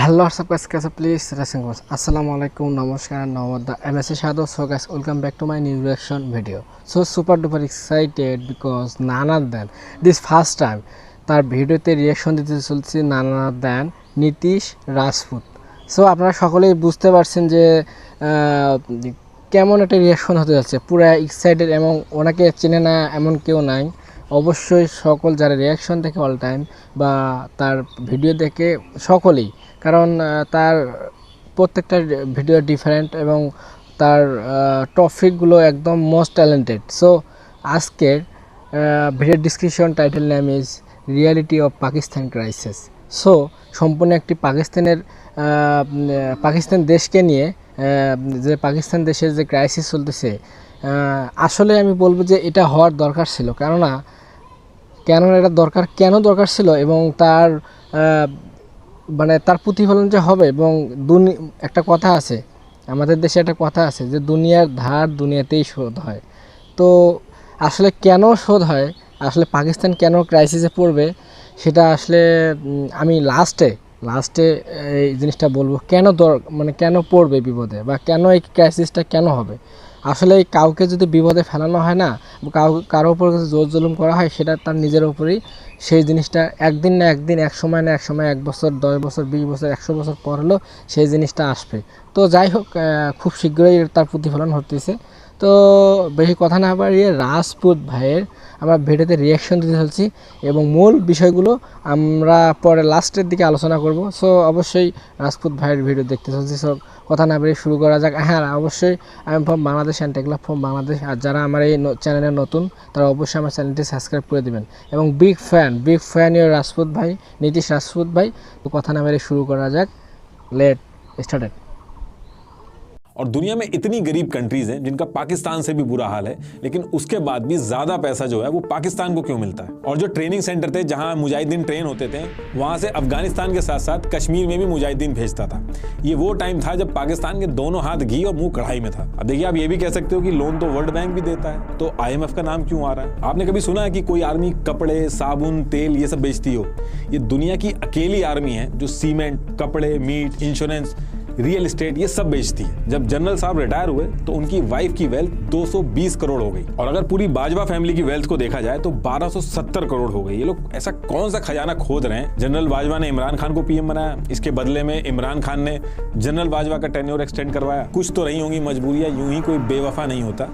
Hello WhatsApp guys, कैसे please racing course আসসালামু আলাইকুম নমস্কার নমস্কার MSA shadow. So guys, welcome back to my new reaction video. So super duper excited because নানার দেন this first time তার ভিডিওতে reaction দিতে চলছে নানার দেন নীতিশ রাজপুত। সো আপনারা সকলেই বুঝতে পারছেন যে কেমন একটা রিঅ্যাকশন হতে যাচ্ছে, পুরো এক্সাইটেড এবং ওনাকে চেনে না এমন কেউ নাই। অবশ্যই সকল যারা রিঅ্যাকশন দেখে অল টাইম বা তার ভিডিও দেখে সকলেই, কারণ তার প্রত্যেকটা ভিডিও ডিফারেন্ট এবং তার টপিকগুলো একদম মোস্ট ট্যালেন্টেড। সো আজকের video description title name is reality of Pakistan crisis. So সম্পূর্ণ একটি পাকিস্তান দেশকে নিয়ে যে পাকিস্তান দেশের যে ক্রাইসিস চলতেছে, আসলে আমি বলবো যে এটা হওয়ার দরকার ছিল। কেননা এটা কেন দরকার ছিল এবং তার মানে তার প্রতিফলন যে হবে। এবং একটা কথা আছে, আমাদের দেশে একটা কথা আছে যে দুনিয়ার ধার দুনিয়াতেই শোধ হয়। তো আসলে কেন শোধ হয়, আসলে পাকিস্তান কেন ক্রাইসিসে পড়বে, সেটা আসলে আমি লাস্টে এই জিনিসটা বলবো। কেন পড়বে বিপদে, বা কেন এই ক্রাইসিসটা কেন হবে। আসলে কাউকে যদি বিপদে ফেলানো হয় না, কারো উপর জোর জুলুম করা হয়, সেটা তার নিজের উপরেই সেই জিনিসটা একদিন না একদিন, এক সময় না এক সময়, 1 বছর 10 বছর 20 বছর 100 বছর পর হলেও সেই জিনিসটা আসবে। তো যাই হোক, খুব শীঘ্রই তার প্রতিফলন হতেছে। তো বেশি কথা না বাড়িয়ে রাজপুত ভাইয়ের আমরা ভিডিওতে রিয়াকশন দিতে চলছি এবং মূল বিষয়গুলো আমরা পরে লাস্টের দিকে আলোচনা করব। সো অবশ্যই রাজপুত ভাইয়ের ভিডিও দেখতে চলছি। সো কথা না বেরিয়ে শুরু করা যাক। হ্যাঁ, অবশ্যই আমি ফ্রম বাংলাদেশ অ্যান্ড টেকলা ফ্রম বাংলাদেশ। আর যারা আমার এই চ্যানেলে নতুন, তারা অবশ্যই আমার চ্যানেলটি সাবস্ক্রাইব করে দেবেন এবং বিগ ফ্যান ইউর রাজপুত ভাই, নীতিশ রাজপুত ভাই। তো কথা না বেরিয়ে শুরু করা যাক, লেট স্টার্টেড। और दुनिया में इतनी गरीब कंट्रीज हैं जिनका पाकिस्तान से भी बुरा हाल है, लेकिन उसके बाद भी ज्यादा पैसा जो है वो पाकिस्तान को क्यों मिलता है। और जो ट्रेनिंग सेंटर थे जहां मुजाहिदीन ट्रेन होते थे, वहां से अफगानिस्तान के साथ साथ कश्मीर में भी मुजाहिदीन भेजता था। ये वो टाइम था जब पाकिस्तान के दोनों हाथ घी और मुंह कढ़ाई में था। अब देखिए, आप ये भी कह सकते हो कि लोन तो वर्ल्ड बैंक भी देता है, तो IMF का नाम क्यों आ रहा है। आपने कभी सुना है कि कोई आर्मी कपड़े, साबुन, तेल ये सब बेचती हो। ये दुनिया की अकेली आर्मी है जो सीमेंट, कपड़े, मीट, इंश्योरेंस, रियल एस्टेट ये सब बेचती है। जब जनरल साहब रिटायर हुए तो उनकी वाइफ की वेल्थ 220 करोड़ हो गई, और अगर पूरी बाजवा फैमिली की वेल्थ को देखा जाए तो 1270 करोड़ हो गई। ये लोग ऐसा कौन सा खजाना खोद रहे हैं। जनरल बाजवा ने इमरान खान को PM बनाया, इसके बदले में इमरान खान ने जनरल बाजवा का टेन्योर एक्सटेंड करवाया। कुछ तो रही होंगी मजबूरियां, यूं ही कोई बेवफा नहीं होता।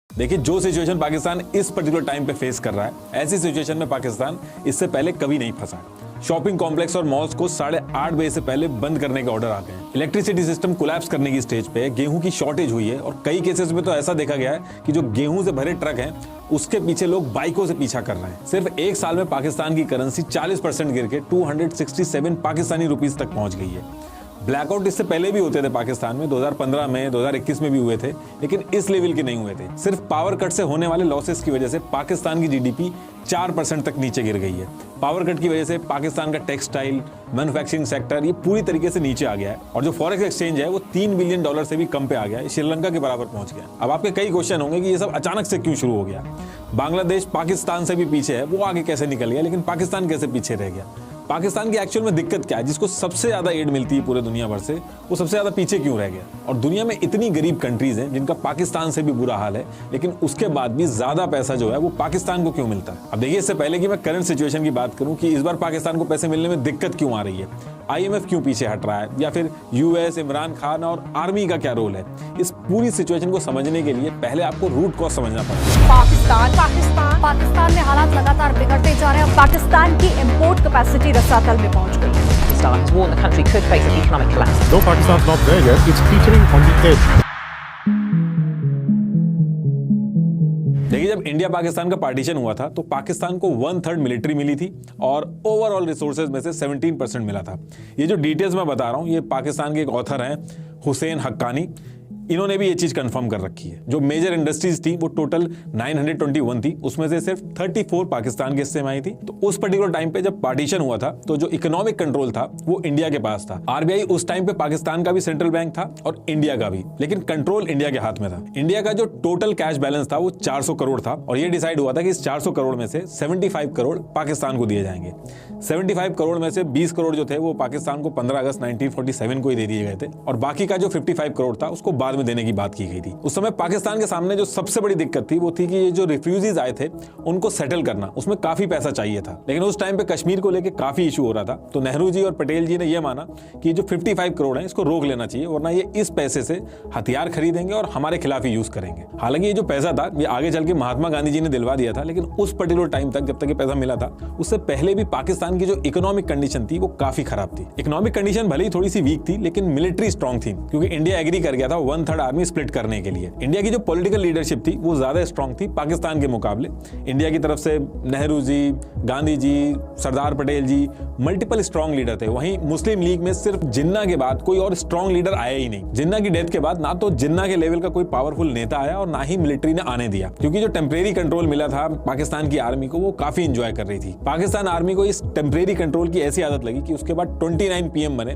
देखिए, जो सिचुएशन पाकिस्तान इस पर्टिकुलर टाइम पे फेस कर रहा है, ऐसी सिचुएशन में पाकिस्तान इससे पहले कभी नहीं फंसा। शॉपिंग कॉम्प्लेक्स और मॉल्स को 8:30 बजे से पहले बंद करने के ऑर्डर आ गए हैं। इलेक्ट्रिसिटी सिस्टम कोलैप्स करने की स्टेज पे है। गेहूं की शॉर्टेज हुई है, और कई केसेस में तो ऐसा देखा गया है कि जो गेहूं से भरे ट्रक हैं, उसके पीछे लोग बाइकों से पीछा कर रहे हैं। सिर्फ 1 साल में पाकिस्तान की करेंसी 40% गिर के 267 पाकिस्तानी रुपीस तक पहुंच गई है। ब्लैकआउट इससे पहले भी होते थे पाकिस्तान में, 2015 में, 2021 में भी हुए थे, लेकिन इस लेवल के नहीं हुए थे। सिर्फ पावर कट से होने वाले लॉसेस की वजह से पाकिस्तान की GDP 4% तक नीचे गिर गई है। पावर कट की वजह से पाकिस्तान का टेक्सटाइल, मैन्युफैक्चरिंग सेक्टर ये पूरी तरीके से नीचे आ गया है, और जो फॉरेक्स एक्सचेंज है वो $3 बिलियन से भी कम पे आ गया है, श्रीलंका के बराबर पहुंच गया। अब आपके कई क्वेश्चन होंगे कि ये सब अचानक से क्यों शुरू हो गया। बांग्लादेश पाकिस्तान से भी पीछे है, वो आगे कैसे निकल गया, लेकिन पाकिस्तान कैसे पीछे रह गया। पाकिस्तान की एक्चुअल में दिक्कत क्या है, जिसको सबसे ज्यादा एड मिलती है पूरे दुनिया भर से, वो सबसे ज्यादा पीछे क्यों रह गया। और दुनिया में इतनी गरीब कंट्रीज हैं जिनका पाकिस्तान से भी बुरा हाल है, लेकिन उसके बाद भी ज्यादा पैसा जो है वो पाकिस्तान को क्यों मिलता है। अब देखिए, इससे पहले कि मैं करंट सिचुएशन की बात करूं कि इस बार पाकिस्तान को पैसे मिलने में दिक्कत क्यों आ रही है, IMF क्यों पीछे हट रहा है, या फिर US, इमरान खान और आर्मी का क्या रोल है, इस पूरी सिचुएशन को समझने के लिए पहले आपको रूट कॉज समझना पड़ेगा। पाकिस्तान में हालात लगातार बिगड़ते जा रहे हैं। पाकिस्तान की इंपोर्ट कैपेसिटी रसातल में पहुंच गई है। Pakistan has warned the country could face an economic collapse. Though Pakistan's not there yet, it's teetering on the edge. देखिए, जब इंडिया पाकिस्तान का पार्टीशन हुआ था तो पाकिस्तान को 1/3 मिलिट्री मिली थी, और ओवरऑल रिसोर्सेज में से 17% मिला था। ये जो डिटेल्स मैं बता रहा हूँ, ये पाकिस्तान के एक ऑथर हैं हुसैन हक्कानी, इन्होंने भी ये चीज कंफर्म कर रखी है। जो मेजर इंडस्ट्रीज थी वो टोटल 921 थी, उसमें से सिर्फ 34 पाकिस्तान के हिस्से में आई थी। तो उस पर्टिकुलर टाइम पे जब पार्टीशन हुआ था तो जो इकोनॉमिक कंट्रोल था वो इंडिया के पास था। आरबीआई उस टाइम पे पाकिस्तान का भी सेंट्रल बैंक था और इंडिया का भी, लेकिन कंट्रोल इंडिया के हाथ में था। इंडिया का जो टोटल कैश बैलेंस था वो 400 करोड़ था और ये डिसाइड हुआ था कि इस 400 करोड़ में से 75 करोड़ पाकिस्तान को दिए जाएंगे। 75 करोड़ में से 20 करोड़ जो थे वो पाकिस्तान को 15 अगस्त 1947 को ही दे दिए गए थे और बाकी का जो 55 करोड़ था उसको बाद में देने की बात की गई थी। उस समय पाकिस्तान के सामने जो सबसे बड़ी दिक्कत थी वो थी कि ये जो रिफ्यूजीज आए थे उनको सेटल करना, उसमें काफी पैसा चाहिए था। लेकिन उस टाइम पे कश्मीर को लेकर काफी इशू हो रहा था, तो नेहरू जी और पटेल जी ने यह माना कि जो 55 करोड़ है इसको रोक लेना चाहिए, वरना ये इस पैसे से हथियार खरीदेंगे और हमारे खिलाफ ही यूज करेंगे। हालांकि ये जो पैसा था ये आगे चल के महात्मा गांधी जी ने दिलवा दिया था, लेकिन उस पर्टिकुलर टाइम तक जब तक ये पैसा मिला था उससे पहले भी पाकिस्तान की जो इकोनॉमिक कंडीशन थी वो काफी खराब थी। इकोनॉमिक कंडीशन भले ही थोड़ी सी वीक थी लेकिन मिलिट्री स्ट्रांग थी, क्योंकि इंडिया एग्री कर गया था 1/3 आर्मी स्प्लिट करने के लिए। इंडिया की जो पॉलिटिकल लीडरशिप थी वो ज्यादा स्ट्रांग थी पाकिस्तान के मुकाबले। इंडिया की तरफ से नेहरू जी, गांधी जी, सरदार पटेल जी मल्टीपल स्ट्रांग लीडर थे। वहीं मुस्लिम लीग में सिर्फ जिन्ना के बाद कोई और स्ट्रांग लीडर आया ही नहीं। जिन्ना की डेथ के बाद ना तो जिन्ना के लेवल का कोई पावरफुल नेता आया और ना ही मिलिट्री ने आने दिया, क्योंकि जो टेम्परेरी कंट्रोल मिला था पाकिस्तान की आर्मी को वो काफी एंजॉय कर रही थी। पाकिस्तान आर्मी को इस टेम्परेरी कंट्रोल की ऐसी आदत लगी कि उसके बाद 29 पीएम बने।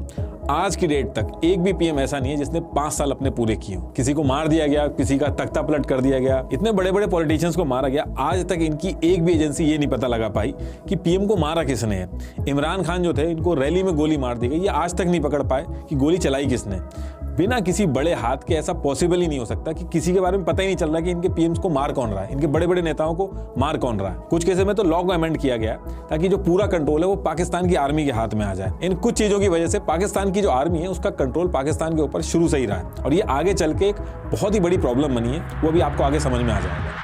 आज की डेट तक एक भी पीएम ऐसा नहीं है जिसने 5 साल अपने पूरे किए हो। किसी को मार दिया गया, किसी का तख्ता पलट कर दिया गया, इतने बड़े बड़े पॉलिटिशियंस को मारा गया। आज तक इनकी एक भी एजेंसी ये नहीं पता लगा पाई कि पीएम को मारा किसने है। इमरान खान जो थे इनको रैली में गोली मार दी गई, ये आज तक नहीं पकड़ पाए कि गोली चलाई किसने। बिना किसी बड़े हाथ के ऐसा पॉसिबल ही नहीं हो सकता कि किसी के बारे में पता ही नहीं चल रहा कि इनके पीएम्स को मार कौन रहा है, इनके बड़े बड़े नेताओं को मार कौन रहा है। कुछ केसेस में तो लॉ को अमेंड किया गया ताकि जो पूरा कंट्रोल है वो पाकिस्तान की आर्मी के हाथ में आ जाए। इन कुछ चीजों की वजह से पाकिस्तान की जो आर्मी है उसका कंट्रोल पाकिस्तान के ऊपर शुरू से ही रहा है और ये आगे चल के एक बहुत ही बड़ी प्रॉब्लम बनी है, वो भी आपको आगे समझ में आ जाएगा।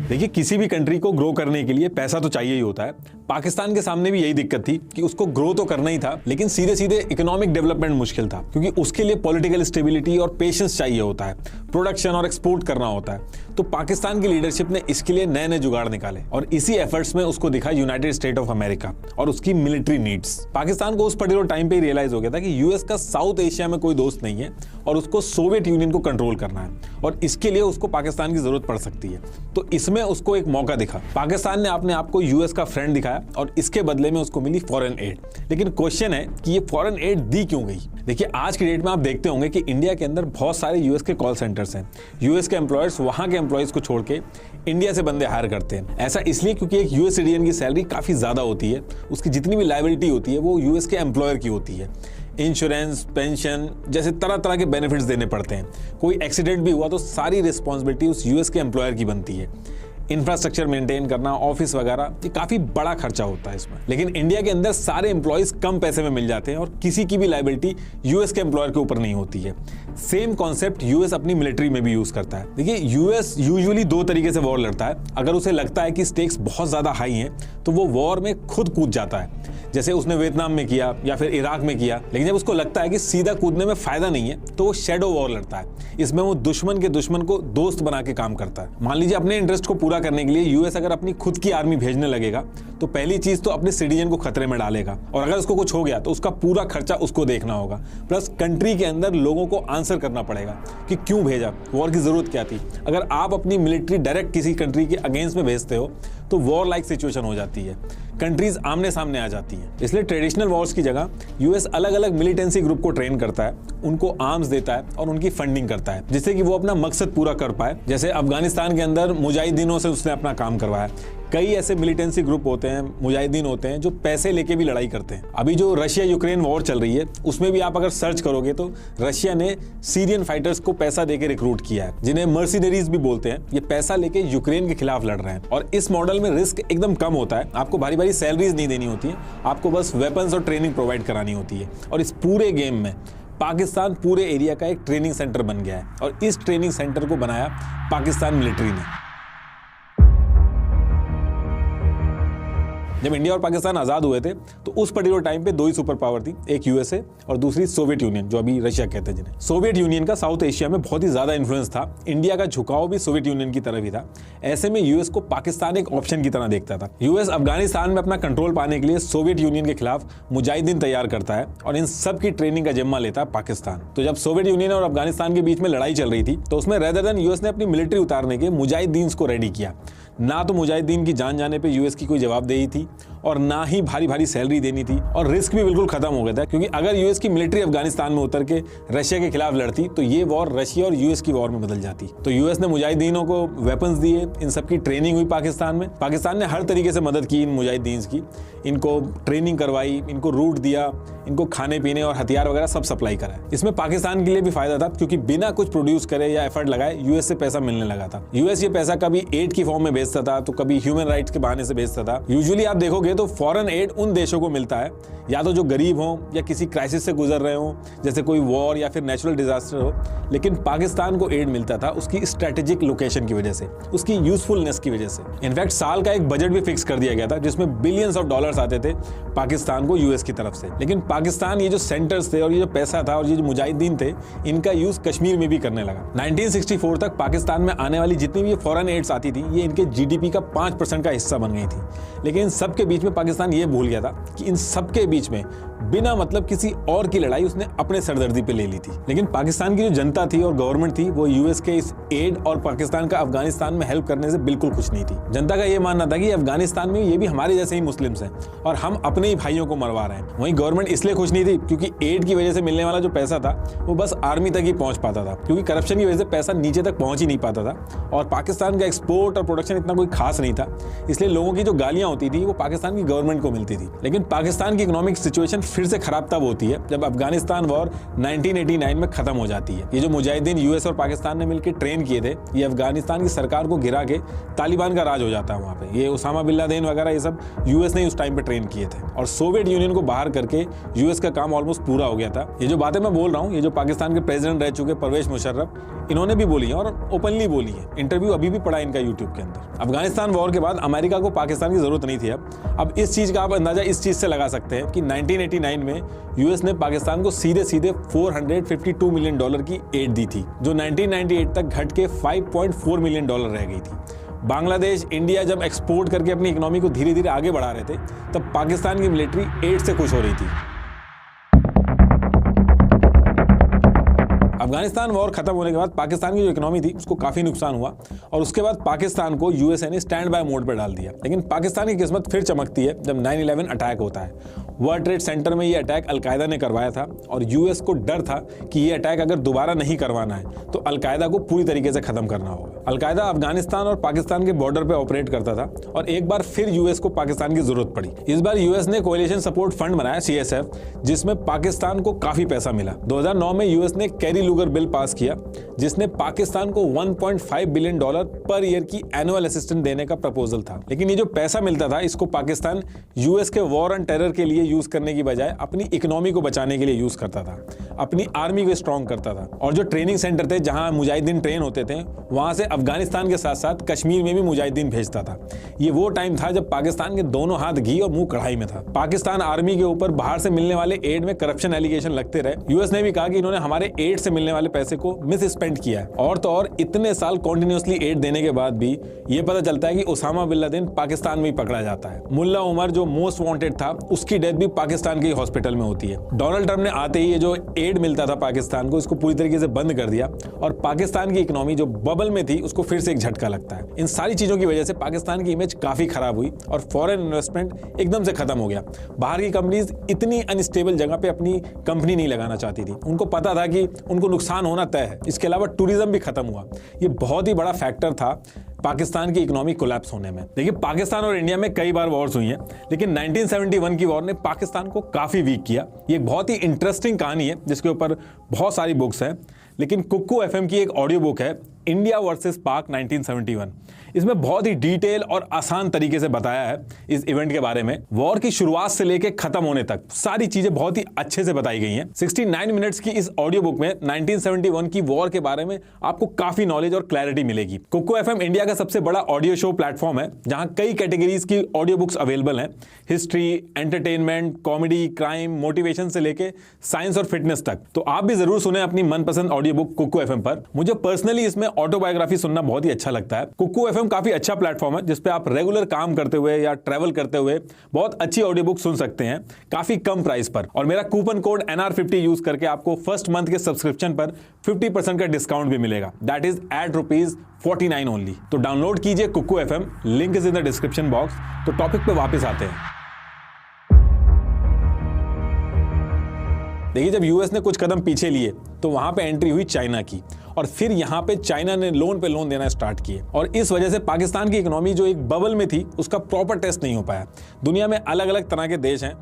देखिए, किसी भी कंट्री को ग्रो करने के लिए पैसा तो चाहिए ही होता है। पाकिस्तान के सामने भी यही दिक्कत थी कि उसको ग्रो तो करना ही था, लेकिन सीधे सीधे इकोनॉमिक डेवलपमेंट मुश्किल था, क्योंकि उसके लिए पॉलिटिकल स्टेबिलिटी और पेशेंस चाहिए होता है, प्रोडक्शन और एक्सपोर्ट करना होता है। तो पाकिस्तान की लीडरशिप ने इसके लिए नए नए जुगाड़ निकाले और इसी एफर्ट्स में उसको दिखा यूनाइटेड स्टेट ऑफ अमेरिका और उसकी मिलिट्री नीड्स। पाकिस्तान को उस पर्टिकुलर टाइम पे रियलाइज हो गया था कि यूएस का साउथ एशिया में कोई दोस्त नहीं है और उसको सोवियत यूनियन को कंट्रोल करना है और इसके लिए उसको पाकिस्तान की जरूरत पड़ सकती है। तो इसमें उसको एक मौका दिखा। पाकिस्तान ने अपने आप को यूएस का फ्रेंड दिखाया और इसके बदले में उसको मिली फॉरेन एड। लेकिन क्वेश्चन है कि ये फॉरेन एड दी क्यों गई? देखिए, आज की डेट में आप देखते होंगे कि इंडिया के अंदर बहुत सारे यूएस के कॉल सेंटर्स हैं। यूएस के एम्प्लॉयर्स वहां के एम्प्लॉयज को छोड़ के इंडिया से बंदे हायर करते हैं। ऐसा इसलिए क्योंकि एक यूएस सिटीजन की सैलरी काफी ज्यादा होती है, उसकी जितनी भी लायबिलिटी होती है वो यूएस के एम्प्लॉयर की होती है। इंश्योरेंस, पेंशन जैसे तरह तरह के बेनिफिट्स देने पड़ते हैं। कोई एक्सीडेंट भी हुआ तो सारी रिस्पॉन्सिबिलिटी उस यूएस के एम्प्लॉयर की बनती है। इंफ्रास्ट्रक्चर मेंटेन करना, ऑफिस वगैरह, ये काफी बड़ा खर्चा होता है इसमें। लेकिन इंडिया के अंदर सारे एम्प्लॉयज कम पैसे में मिल जाते हैं और किसी की भी लायबिलिटी यूएस के एम्प्लॉयर के ऊपर नहीं होती है। सेम कॉन्सेप्ट यूएस अपनी मिलिट्री में भी यूज करता है। देखिए, यूएस यूजुअली 2 तरीके से वॉर लड़ता है। अगर उसे लगता है कि स्टेक्स बहुत ज्यादा हाई हैं तो वो वॉर में खुद कूद जाता है, जैसे उसने वियतनाम में किया या फिर इराक में किया। लेकिन जब उसको लगता है कि सीधा कूदने में फायदा नहीं है तो वो शैडो वॉर लड़ता है। इसमें वो दुश्मन के दुश्मन को दोस्त बना के काम करता है। मान लीजिए, अपने इंटरेस्ट को पूरा करने के लिए यूएस अगर अपनी खुद की आर्मी भेजने लगेगा तो पहली चीज तो अपने सिटीजन को खतरे में डालेगा और अगर उसको कुछ हो गया तो उसका पूरा खर्चा उसको देखना होगा। प्लस कंट्री के अंदर लोगों को आंसर करना पड़ेगा कि क्यों भेजा, वॉर की जरूरत क्या थी। अगर आप अपनी मिलिट्री डायरेक्ट किसी कंट्री के अगेंस्ट में भेजते हो तो वॉर लाइक सिचुएशन हो जाती है, कंट्रीज आमने सामने आ जाती हैं। इसलिए ट्रेडिशनल वॉर्स की जगह यूएस अलग अलग मिलिटेंसी ग्रुप को ट्रेन करता है, उनको आर्म्स देता है और उनकी फंडिंग करता है, जिससे कि वो अपना मकसद पूरा कर पाए। जैसे अफगानिस्तान के अंदर मुजाहिदीनों से उसने अपना काम करवाया। कई ऐसे मिलिटेंसी ग्रुप होते हैं, मुजाहिदीन होते हैं जो पैसे लेके भी लड़ाई करते हैं। अभी जो रशिया यूक्रेन वॉर चल रही है उसमें भी आप अगर सर्च करोगे तो रशिया ने सीरियन फाइटर्स को पैसा देके रिक्रूट किया है, जिन्हें मर्सिनरीज भी बोलते हैं। ये पैसा लेके यूक्रेन के खिलाफ लड़ रहे हैं और इस मॉडल में रिस्क एकदम कम होता है। आपको भारी भारी सैलरीज नहीं देनी होती है, आपको बस वेपन्स और ट्रेनिंग प्रोवाइड करानी होती है। और इस पूरे गेम में पाकिस्तान पूरे एरिया का एक ट्रेनिंग सेंटर बन गया है और इस ट्रेनिंग सेंटर को बनाया पाकिस्तान मिलिट्री ने। जब इंडिया और पाकिस्तान आज़ाद हुए थे तो उस पर्टिकुलर टाइम पे दो ही सुपर पावर थी, एक यूएसए और दूसरी सोवियत यूनियन, जो अभी रशिया कहते हैं जिन्हें। सोवियत यूनियन का साउथ एशिया में बहुत ही ज़्यादा इन्फ्लुएंस था, इंडिया का झुकाव भी सोवियत यूनियन की तरफ ही था। ऐसे में यूएस को पाकिस्तान एक ऑप्शन की तरह देखता था। यूएस अफगानिस्तान में अपना कंट्रोल पाने के लिए सोवियत यूनियन के खिलाफ मुजाहिदीन तैयार करता है और इन सब की ट्रेनिंग का जिम्मा लेता है पाकिस्तान। तो जब सोवियत यूनियन और अफगानिस्तान के बीच में लड़ाई चल रही थी तो उसमें रेदर देन यूएस ने अपनी मिलिट्री उतारने के मुजाहिदीन को रेडी किया। ना तो मुजाहिदीन की जान जाने पे यूएस की कोई जवाबदेही थी और ना ही भारी भारी सैलरी देनी थी, और रिस्क भी बिल्कुल खत्म हो गया था, क्योंकि अगर यूएस की मिलिट्री अफगानिस्तान में उतर के रशिया के खिलाफ लड़ती तो ये वॉर रशिया और यूएस की वॉर में बदल जाती। तो यूएस ने मुजाहिदीनों को वेपन्स दिए, इन सब की ट्रेनिंग हुई पाकिस्तान में। पाकिस्तान ने हर तरीके से मदद की इन मुजाहिदीन की, इनको ट्रेनिंग करवाई, इनको रूट दिया, इनको खाने पीने और हथियार वगैरह सब सप्लाई करा। इसमें पाकिस्तान के लिए भी फायदा था, क्योंकि बिना कुछ प्रोड्यूस करे या एफर्ट लगाए यूएस से पैसा मिलने लगा था। यूएस ये पैसा कभी एड की फॉर्म में भेजता था तो कभी ह्यूमन राइट्स के बहाने से भेजता था। यूजुअली आप देखोगे तो फॉरेन एड उन देशों को मिलता है या तो जो गरीब हों या किसी क्राइसिस से गुजर रहे हों, जैसे कोई वॉर या फिर नेचुरल डिजास्टर हो, लेकिन पाकिस्तान को एड मिलता था उसकी स्ट्रेटेजिक लोकेशन की वजह से, उसकी यूजफुलनेस की वजह से। इनफैक्ट साल का एक बजट भी फिक्स कर दिया गया था जिसमें बिलियंस ऑफ डॉलर्स आते थे पाकिस्तान को यूएस की तरफ से। लेकिन पाकिस्तान ये जो सेंटर्स थे और ये जो पैसा था और ये जो मुजाहिदीन थे, इनका यूज कश्मीर में भी करने लगा। 1964 तक पाकिस्तान में आने वाली जितनी भी फॉरेन एड्स आती थी ये इनके जीडीपी का 5% का हिस्सा बन गई थी। लेकिन इन सबके बीच में पाकिस्तान ये भूल गया था कि इन सबके बीच में बिना मतलब किसी और की लड़ाई उसने अपने सरदर्दी पे ले ली थी। लेकिन पाकिस्तान की जो जनता थी और गवर्नमेंट थी वो यूएस के इस एड और पाकिस्तान का अफगानिस्तान में हेल्प करने से बिल्कुल खुश नहीं थी। जनता का ये मानना था कि अफगानिस्तान में ये भी हमारे जैसे ही मुस्लिम्स हैं और हम अपने ही भाइयों को मरवा रहे हैं। वहीं गवर्नमेंट इसलिए खुश नहीं थी क्योंकि एड की वजह से मिलने वाला जो पैसा था वो बस आर्मी तक ही पहुंच पाता था, क्योंकि करप्शन की वजह से पैसा नीचे तक पहुंच ही नहीं पाता था और पाकिस्तान का एक्सपोर्ट और प्रोडक्शन इतना कोई खास नहीं था। इसलिए लोगों की जो गालियां होती थी वो पाकिस्तान की गवर्नमेंट को मिलती थी। लेकिन पाकिस्तान की इकोनॉमिक सिचुएशन फिर से खराब तब होती है जब अफगानिस्तान वॉर 1989 में खत्म हो जाती है। ये जो मुजाहिदीन यूएस और पाकिस्तान ने मिलकर ट्रेन किए थे, ये अफगानिस्तान की सरकार को गिरा के तालिबान का राज हो जाता है वहां पे। ये उसामा बिन लादेन वगैरह ये सब यूएस ने उस टाइम पे ट्रेन किए थे और सोवियत यूनियन को बाहर करके यूएस का काम ऑलमोस्ट पूरा हो गया था। ये जो बातें मैं बोल रहा हूँ, ये जो पाकिस्तान के प्रेसिडेंट रह चुके परवेज मुशर्रफ, इन्होंने भी बोली है और ओपनली बोली है। इंटरव्यू अभी भी पड़ा इनका यूट्यूब के अंदर। अफगानिस्तान वॉर के बाद अमेरिका को पाकिस्तान की जरूरत नहीं थी। अब इस चीज का आप अंदाजा इस चीज से लगा सकते हैं कि 1989 में यूएस ने पाकिस्तान को सीधे सीधे $452 मिलियन की एड दी थी, जो 1998 तक घट के $5.4 मिलियन रह गई थी। बांग्लादेश, इंडिया जब एक्सपोर्ट करके अपनी इकोनॉमी को धीरे धीरे आगे बढ़ा रहे थे तब पाकिस्तान की मिलिट्री एड से खुश हो रही थी। अफगानिस्तान वॉर खत्म होने के बाद पाकिस्तान की जो इकोनॉमी थी उसको काफी नुकसान हुआ और उसके बाद पाकिस्तान को यूएसए ने स्टैंड बाय मोड पर डाल दिया। लेकिन पाकिस्तान की किस्मत फिर चमकती है जब 9/11 अटैक होता है। वर्ल्ड ट्रेड सेंटर में ये अटैक अलकायदा ने करवाया था और यूएस को डर था कि ये अटैक अगर दोबारा नहीं करवाना है तो अलकायदा को पूरी तरीके से खत्म करना होगा। अलकायदा अफगानिस्तान और पाकिस्तान के बॉर्डर पे ऑपरेट करता था और एक बार फिर यूएस को पाकिस्तान की जरूरत पड़ी। इस बार यूएस ने कोएलिशन सपोर्ट फंड बनाया CSF, जिसमें पाकिस्तान को काफी पैसा मिला। 2009 में यूएस ने कैरी लुगर बिल पास किया जिसने पाकिस्तान को $1.5 बिलियन पर ईयर की एनुअल असिस्टेंस देने का प्रपोजल था। लेकिन ये जो पैसा मिलता था इसको पाकिस्तान यूएस के वॉर ऑन टेरर के लिए यूज करने की बजाय अपनी इकोनॉमी को बचाने के लिए यूज करता था, अपनी आर्मी को स्ट्रॉन्ग करता था। और जो ट्रेनिंग सेंटर थे जहां मुजाहिदीन ट्रेन होते थे वहां से अफगानिस्तान के साथ साथ कश्मीर में भी मुजाहिदीन भेजता था। ये वो टाइम था जब पाकिस्तान के दोनों हाथ घी और मुंह कढ़ाई में था। पाकिस्तान आर्मी के ऊपर बाहर से मिलने वाले एड में करप्शन एलिगेशन लगते रहे। यूएस ने भी कहा कि इन्होंने हमारे एड से मिलने वाले पैसे को मिस स्पेंड किया है। और तो और इतने साल कॉन्टिन्यूसली एड देने के बाद भी ये पता चलता है कि उसामा बिन लादेन पाकिस्तान में ही पकड़ा जाता है। मुल्ला उमर जो मोस्ट वांटेड था उसकी डेथ भी पाकिस्तान के हॉस्पिटल में होती है। डोनाल्ड ट्रंप ने आते ही ये जो एड मिलता था पाकिस्तान को इसको पूरी तरीके से बंद कर दिया और पाकिस्तान की इकोनॉमी जो बबल में थी उसको फिर से एक झटका लगता है। इन सारी चीजों की वजह से पाकिस्तान की इमेज काफी खराब हुई और फॉरेन इन्वेस्टमेंट एकदम से खत्म हो गया। बाहर की कंपनीज इतनी अनस्टेबल जगह पे अपनी कंपनी नहीं लगाना चाहती थी। उनको पता था कि उनको नुकसान होना तय है। इसके अलावा टूरिज्म भी खत्म हुआ। ये बहुत ही बड़ा फैक्टर था पाकिस्तान की इकोनॉमी कोलैप्स होने में। देखिए, पाकिस्तान और इंडिया में कई बार वॉर्स हुई हैं, लेकिन 1971 की वॉर ने पाकिस्तान को काफी वीक किया। ये एक बहुत ही इंटरेस्टिंग कहानी है जिसके ऊपर बहुत सारी बुक्स हैं, लेकिन कुक्कू FM की एक ऑडियो बुक है इंडिया वर्सेस पाक 1971। इसमें बहुत ही डिटेल और आसान तरीके से बताया है इस इवेंट के बारे में। वॉर की शुरुआत से लेकर खत्म होने तक सारी चीजें बहुत ही अच्छे से बताई गई हैं। 69 मिनट्स की इस ऑडियो बुक में 1971 की वॉर के बारे में आपको काफी नॉलेज और क्लैरिटी मिलेगी। कुकू एफएम इंडिया का सबसे बड़ा ऑडियो शो प्लेटफॉर्म है, जहां कई कैटेगरीज की ऑडियो बुक्स अवेलेबल हैं। History, entertainment, comedy, crime, motivation से लेके साइंस और फिटनेस तक। तो आप भी जरूर सुने अपनी मनपसंद ऑडियो बुक कुकू एफएम पर। मुझे पर्सनली इसमें ऑटोबायोग्राफी सुनना बहुत ही अच्छा लगता है। कुकू एफएम काफी अच्छा प्लेटफॉर्म है जिसपे आप रेगुलर काम करते हुए या ट्रैवल करते हुए बहुत अच्छी ऑडियो बुक सुन सकते हैं काफी कम प्राइस पर। और मेरा कूपन कोड NR50 यूज करके आपको फर्स्ट मंथ के सब्सक्रिप्शन पर 50% का डिस्काउंट भी मिलेगा। That is at ₹49 only. तो डाउनलोड कीजिए Kuku FM, link is in the description box. तो टॉपिक पे वापस आते हैं। देखिए, जब यूएस ने कुछ कदम पीछे लिए तो वहां पे एंट्री हुई चाइना की, और फिर यहां पे चाइना ने लोन पे लोन देना स्टार्ट किए। और इस वजह से पाकिस्तान की इकोनॉमी जो एक बबल में थी उसका प्रॉपर टेस्ट नहीं हो पाया। दुनिया में अलग अलग तरह के देश हैं,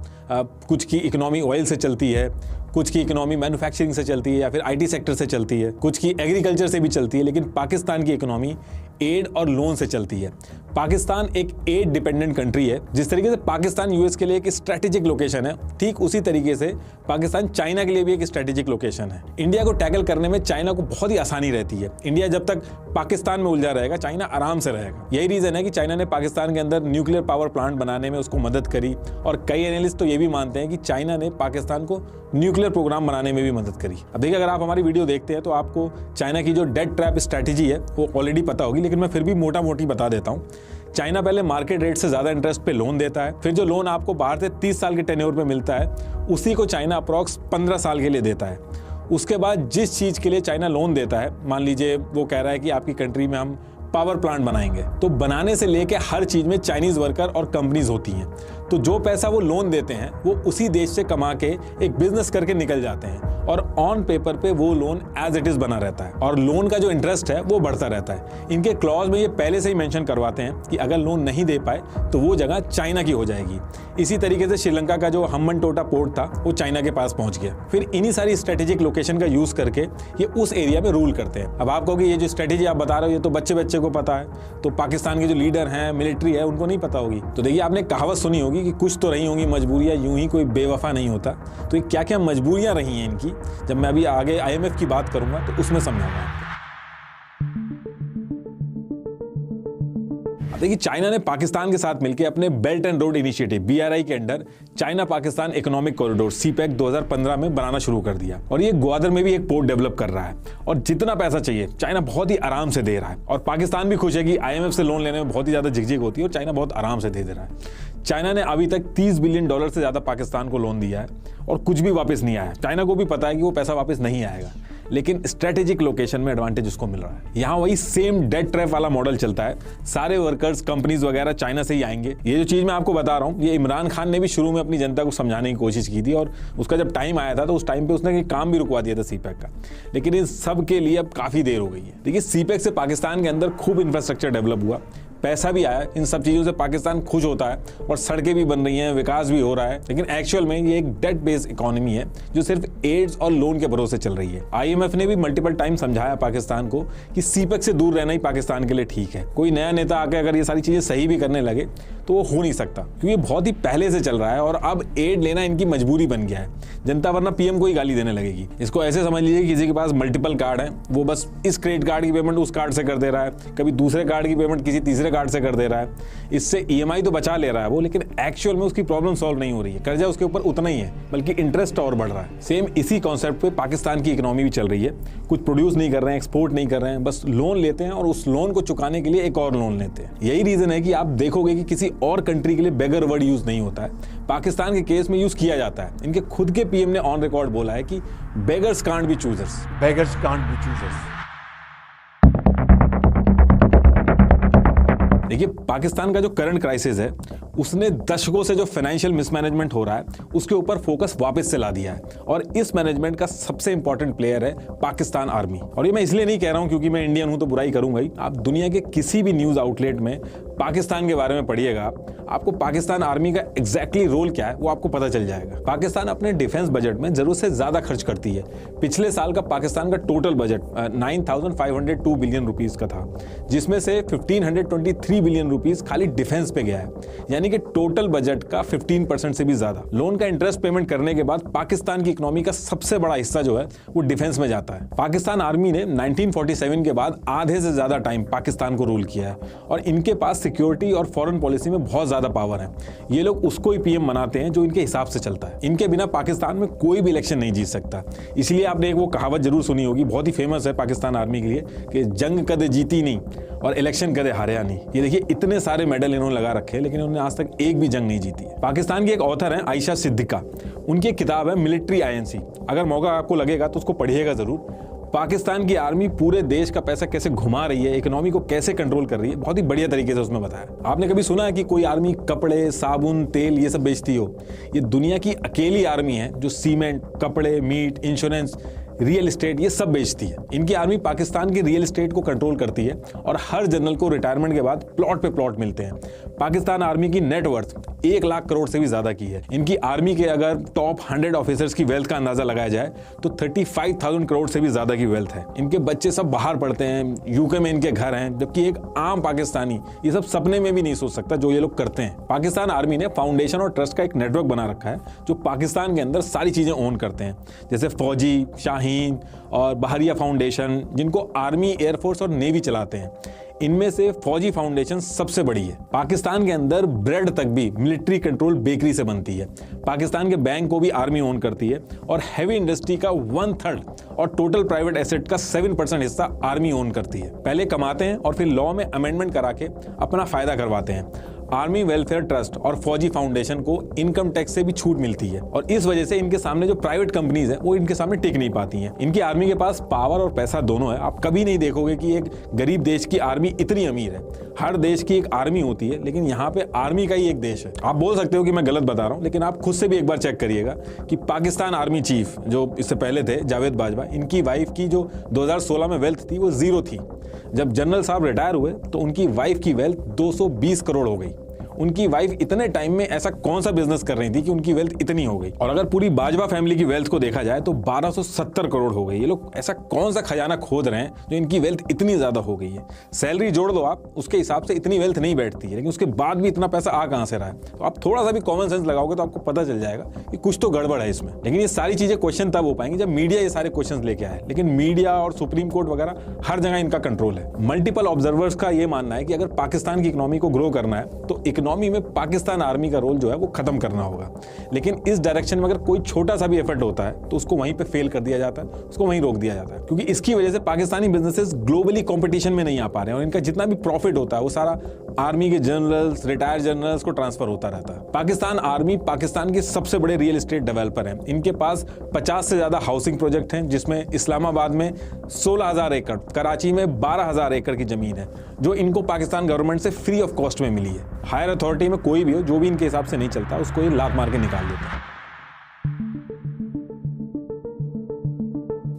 कुछ की इकोनॉमी ऑयल से चलती है, कुछ की इकोनॉमी मैन्युफैक्चरिंग से चलती है या फिर आईटी सेक्टर से चलती है, कुछ की एग्रीकल्चर से भी चलती है, लेकिन पाकिस्तान की इकोनॉमी एड और लोन से चलती है। पाकिस्तान एक एड डिपेंडेंट कंट्री है। जिस तरीके से पाकिस्तान यूएस के लिए एक स्ट्रेटेजिक लोकेशन है, ठीक उसी तरीके से पाकिस्तान चाइना के लिए भी एक स्ट्रेटेजिक लोकेशन है। इंडिया को टैकल करने में चाइना को बहुत ही आसानी रहती है। इंडिया जब तक पाकिस्तान में उलझा रहेगा, चाइना आराम से रहेगा। यही रीजन है कि चाइना ने पाकिस्तान के अंदर न्यूक्लियर पावर प्लांट बनाने में उसको मदद करी, और कई एनालिस्ट तो ये भी मानते हैं कि चाइना ने पाकिस्तान को न्यूक्लियर प्रोग्राम बनाने में भी मदद करी। अब देखिए, अगर आप हमारी वीडियो देखते हैं तो आपको चाइना की जो डेट ट्रैप स्ट्रेटेजी है वो ऑलरेडी पता होगी, लेकिन मैं फिर भी मोटा मोटी बता देता हूँ। चाइना पहले मार्केट रेट से ज्यादा इंटरेस्ट पे लोन देता है, फिर जो लोन आपको बाहर से 30 साल के टेन्योर पे मिलता है उसी को चाइना अप्रॉक्स 15 साल के लिए देता है। उसके बाद जिस चीज के लिए चाइना लोन देता है, मान लीजिए वो कह रहा है कि आपकी कंट्री में हम पावर प्लांट बनाएंगे, तो बनाने से लेके हर चीज में चाइनीज वर्कर और कंपनीज होती हैं। तो जो पैसा वो लोन देते हैं वो उसी देश से कमा के एक बिजनेस करके निकल जाते हैं, और ऑन पेपर पे वो लोन एज इट इज बना रहता है, और लोन का जो इंटरेस्ट है वो बढ़ता रहता है। इनके क्लॉज में ये पहले से ही मेंशन करवाते हैं कि अगर लोन नहीं दे पाए तो वो जगह चाइना की हो जाएगी। इसी तरीके से श्रीलंका का जो हम्बनटोटा पोर्ट था वो चाइना के पास पहुंच गया। फिर इन्हीं सारी स्ट्रेटेजिक लोकेशन का यूज करके ये उस एरिया में रूल करते हैं। अब आप कहोगे ये जो स्ट्रेटेजी आप बता रहे हो ये तो बच्चे बच्चे को पता है, तो पाकिस्तान के जो लीडर हैं, मिलिट्री है, उनको नहीं पता होगी। तो देखिए, आपने कहावत सुनी होगी कि कुछ तो रही होंगी मजबूरियां, यूं ही कोई बेवफा नहीं होता। तो ये क्या क्या मजबूरियां रही हैं इनकी, जब मैं अभी आगे IMF की बात करूंगा तो उसमें समझाऊंगा आपको। देखिए, चाइना ने पाकिस्तान के साथ मिलकर अपने belt and road initiative BRI के under China Pakistan economic corridor CPEC 2015 में बनाना शुरू कर दिया, और ये ग्वादर में भी एक पोर्ट डेवलप कर रहा है। और जितना पैसा चाहिए चाइना बहुत ही आराम से दे रहा है, और पाकिस्तान भी खुश है कि IMF से लोन लेने में बहुत ही ज्यादा झिकझिक होती है और चाइना बहुत आराम से दे रहा है। चाइना ने अभी तक $30 बिलियन से ज्यादा पाकिस्तान को लोन दिया है और कुछ भी वापस नहीं आया। चाइना को भी पता है कि वो पैसा वापस नहीं आएगा, लेकिन स्ट्रेटेजिक लोकेशन में एडवांटेज उसको मिल रहा है। यहाँ वही सेम डेट ट्रैप वाला मॉडल चलता है, सारे वर्कर्स, कंपनीज वगैरह चाइना से ही आएंगे। ये जो चीज मैं आपको बता रहा हूँ, ये इमरान खान ने भी शुरू में अपनी जनता को समझाने की कोशिश की थी, और उसका जब टाइम आया था तो उस टाइम पे उसने काम भी रुकवा दिया था CPEC का। लेकिन इन सब के लिए अब काफी देर हो गई है। देखिए, CPEC से पाकिस्तान के अंदर खूब इंफ्रास्ट्रक्चर डेवलप हुआ, पैसा भी आया, इन सब चीज़ों से पाकिस्तान खुश होता है, और सड़कें भी बन रही हैं, विकास भी हो रहा है। लेकिन एक्चुअल में ये एक डेट बेस्ड इकोनॉमी है जो सिर्फ एड्स और लोन के भरोसे चल रही है। IMF ने भी मल्टीपल टाइम समझाया पाकिस्तान को कि CPEC से दूर रहना ही पाकिस्तान के लिए ठीक है। कोई नया नेता आके अगर ये सारी चीज़ें सही भी करने लगे तो वो हो नहीं सकता, क्योंकि ये बहुत ही पहले से चल रहा है, और अब एड लेना इनकी मजबूरी बन गया है। जनता वरना PM को ही गाली देने लगेगी। इसको ऐसे समझ लीजिए, किसी के पास मल्टीपल कार्ड है, वो बस इस क्रेडिट कार्ड की पेमेंट उस कार्ड से कर दे रहा है, कभी दूसरे कार्ड की पेमेंट किसी तीसरे कार्ड से कर दे रहा है। इससे EMI तो बचा ले रहा है वो, लेकिन एक्चुअल में उसकी प्रॉब्लम सॉल्व नहीं हो रही है। कर्जा उसके ऊपर उतना ही है, बल्कि इंटरेस्ट और बढ़ रहा है। सेम इसी कॉन्सेप्ट पे पाकिस्तान की इकोनॉमी भी चल रही है। कुछ प्रोड्यूस नहीं कर रहे हैं, एक्सपोर्ट नहीं कर रहे हैं, बस लोन लेते हैं, और उस लोन को चुकाने के लिए एक और लोन लेते हैं। यही रीजन है कि आप देखोगे कि किसी और कंट्री के लिए बेगर वर्ड यूज नहीं होता है, पाकिस्तान के केस में यूज किया जाता है। इनके खुद के PM ने ऑन रिकॉर्ड बोला है कि beggars can't be choosers. Beggars can't be choosers. देखिए, पाकिस्तान का जो करंट क्राइसिस है उसने दशकों से जो फाइनेंशियल मिसमैनेजमेंट हो रहा है उसके ऊपर फोकस वापस से ला दिया है। और इस मैनेजमेंट का सबसे इंपॉर्टेंट प्लेयर है पाकिस्तान आर्मी। और ये मैं इसलिए नहीं कह रहा हूं क्योंकि मैं इंडियन हूं तो बुराई करूंगा ही। आप दुनिया के किसी भी न्यूज आउटलेट में पाकिस्तान के बारे में पढ़िएगा, आपको पाकिस्तान आर्मी का एग्जैक्टली रोल क्या है वो आपको पता चल जाएगा। पाकिस्तान अपने डिफेंस बजट में जरूरत से ज्यादा खर्च करती है। पिछले साल का पाकिस्तान का टोटल बजट 9,502 बिलियन रुपीस का था, जिसमें से 1,523 बिलियन रुपीस खाली डिफेंस पे गया है, यानी कि टोटल बजट का 15% से भी ज्यादा। लोन का इंटरेस्ट पेमेंट करने के बाद पाकिस्तान की इकोनॉमी का सबसे बड़ा हिस्सा जो है वो डिफेंस में जाता है। पाकिस्तान आर्मी ने 1947 के बाद आधे से ज्यादा टाइम पाकिस्तान को रूल किया है और इनके पास सिक्योरिटी और फॉरेन पॉलिसी में बहुत ज्यादा पावर है। ये लोग उसको ही पीएम बनाते हैं जो इनके हिसाब से चलता है। इनके बिना पाकिस्तान में कोई भी इलेक्शन नहीं जीत सकता। इसलिए आपने एक वो कहावत जरूर सुनी होगी, बहुत ही फेमस है पाकिस्तान आर्मी के लिए, कि जंग कदे जीती नहीं और इलेक्शन कदे हारे नहीं। ये देखिए इतने सारे मेडल इन्होंने लगा रखे हैं लेकिन उन्होंने आज तक एक भी जंग नहीं जीती है। पाकिस्तान की एक ऑथर है आयशा सिद्दीका, उनकी एक किताब है मिलिट्री आईएनसी। अगर मौका आपको लगेगा तो उसको पढ़िएगा जरूर। पाकिस्तान की आर्मी पूरे देश का पैसा कैसे घुमा रही है, इकोनॉमी को कैसे कंट्रोल कर रही है, बहुत ही बढ़िया तरीके से उसमें बताया। आपने कभी सुना है कि कोई आर्मी कपड़े, साबुन, तेल ये सब बेचती हो? ये दुनिया की अकेली आर्मी है जो सीमेंट, कपड़े, मीट, इंश्योरेंस, रियल एस्टेट ये सब बेचती है। इनकी आर्मी पाकिस्तान की रियल एस्टेट को कंट्रोल करती है और हर जनरल को रिटायरमेंट के बाद प्लॉट पे प्लॉट मिलते हैं। पाकिस्तान आर्मी की नेटवर्थ 1 लाख करोड़ से भी ज्यादा की है। इनकी आर्मी के अगर टॉप 100 ऑफिसर्स की वेल्थ का अंदाजा लगाया जाए तो 35,000 करोड़ से भी ज्यादा की वेल्थ है। इनके बच्चे सब बाहर पढ़ते हैं, यूके में इनके घर हैं, जबकि एक आम पाकिस्तानी ये सब सपने में भी नहीं सोच सकता जो ये लोग करते हैं। पाकिस्तान आर्मी ने फाउंडेशन और ट्रस्ट का एक नेटवर्क बना रखा है जो पाकिस्तान के अंदर सारी चीजें ओन करते हैं, जैसे फौजी, शाहीन और बहरिया फाउंडेशन, जिनको आर्मी, एयरफोर्स और नेवी चलाते हैं। इनमें से फौजी फाउंडेशन सबसे बड़ी है। पाकिस्तान के अंदर ब्रेड तक भी मिलिट्री कंट्रोल बेकरी से बनती है। पाकिस्तान के बैंक को भी आर्मी ओन करती है और हैवी इंडस्ट्री का 1/3 और टोटल प्राइवेट एसेट का 7% हिस्सा आर्मी ओन करती है। पहले कमाते हैं और फिर लॉ में अमेंडमेंट करा के अपना फायदा करवाते हैं। आर्मी वेलफेयर ट्रस्ट और फौजी फाउंडेशन को इनकम टैक्स से भी छूट मिलती है और इस वजह से इनके सामने जो प्राइवेट कंपनीज हैं वो इनके सामने टिक नहीं पाती हैं। इनकी आर्मी के पास पावर और पैसा दोनों है। आप कभी नहीं देखोगे कि एक गरीब देश की आर्मी इतनी अमीर है। हर देश की एक आर्मी होती है, लेकिन यहाँ पे आर्मी का ही एक देश है। आप बोल सकते हो कि मैं गलत बता रहा हूँ, लेकिन आप खुद से भी एक बार चेक करिएगा कि पाकिस्तान आर्मी चीफ जो इससे पहले थे जावेद बाजवा, इनकी वाइफ की जो 2016 में वेल्थ थी वो 0 थी। जब जनरल साहब रिटायर हुए तो उनकी वाइफ की वेल्थ 220 करोड़ हो गई। उनकी वाइफ इतने टाइम में ऐसा कौन सा बिजनेस कर रही थी कि उनकी वेल्थ इतनी हो गई। और अगर पूरी बाजवा फैमिली की वेल्थ को देखा जाए तो 1270 करोड़ हो गई। ये लोग ऐसा कौन सा खजाना खोद रहे हैं जो इनकी वेल्थ इतनी ज्यादा हो गई है। सैलरी जोड़ दो आप, उसके हिसाब से इतनी वेल्थ नहीं बैठती है, लेकिन उसके बाद भी इतना पैसा आ कहां से रहा है। तो आप थोड़ा सा भी कॉमन सेंस लगाओगे तो आपको पता चल जाएगा कि कुछ तो गड़बड़ है इसमें। लेकिन ये सारी चीजें क्वेश्चन तब हो पाएंगी जब मीडिया ये सारे क्वेश्चन लेके आए। लेकिन मीडिया और सुप्रीम कोर्ट वगैरह हर जगह इनका कंट्रोल है। मल्टीपल ऑब्जर्वर्स का ये मानना है कि अगर पाकिस्तान की इकोनॉमी को ग्रो करना है तो इकोनॉमी में पाकिस्तान आर्मी का रोल जो है वो खत्म करना होगा। लेकिन इस डायरेक्शन में अगर कोई छोटा सा भी एफर्ट होता है तो उसको वहीं पे फेल कर दिया जाता है, उसको वहीं रोक दिया जाता है, क्योंकि इसकी वजह से पाकिस्तानी बिजनेसेस ग्लोबली कंपटीशन में नहीं आ पा रहे हैं और इनका जितना भी प्रॉफिट होता है वो सारा आर्मी के जनरल्स, रिटायर्ड जनरल्स को ट्रांसफर होता रहता है। पाकिस्तान आर्मी पाकिस्तान के सबसे बड़े रियल एस्टेट डेवलपर हैं। इनके पास 50 से ज्यादा हाउसिंग प्रोजेक्ट हैं, जिसमें इस्लामाबाद में 16,000 एकड़, कराची में 12,000 एकड़ की जमीन है जो इनको पाकिस्तान गवर्नमेंट से फ्री ऑफ कॉस्ट में मिली है। हायर अथॉरिटी में कोई भी हो जो भी इनके हिसाब से नहीं चलता उसको ये लात मार के निकाल देते हैं।